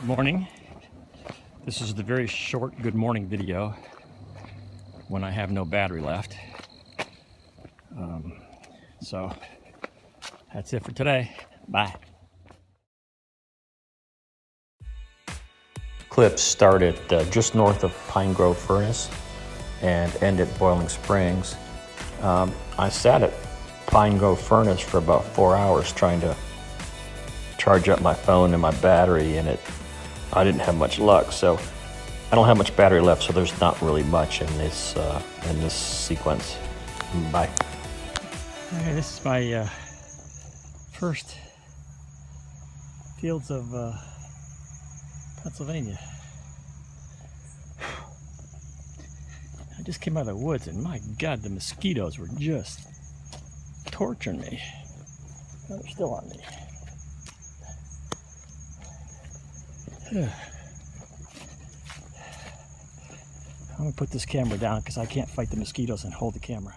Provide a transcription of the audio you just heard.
Morning. This is the very short good morning video when I have no battery left. So that's it for today. Bye. Clips start at just north of Pine Grove Furnace and end at Boiling Springs. I sat at Pine Grove Furnace for about 4 hours trying to charge up my phone and my battery, and I didn't have much luck, so I don't have much battery left, so there's not really much in this sequence. Bye. Okay, this is my first fields of Pennsylvania. I just came out of the woods, and my God, the mosquitoes were just torturing me. Oh, they're still on me. I'm gonna put this camera down because I can't fight the mosquitoes and hold the camera.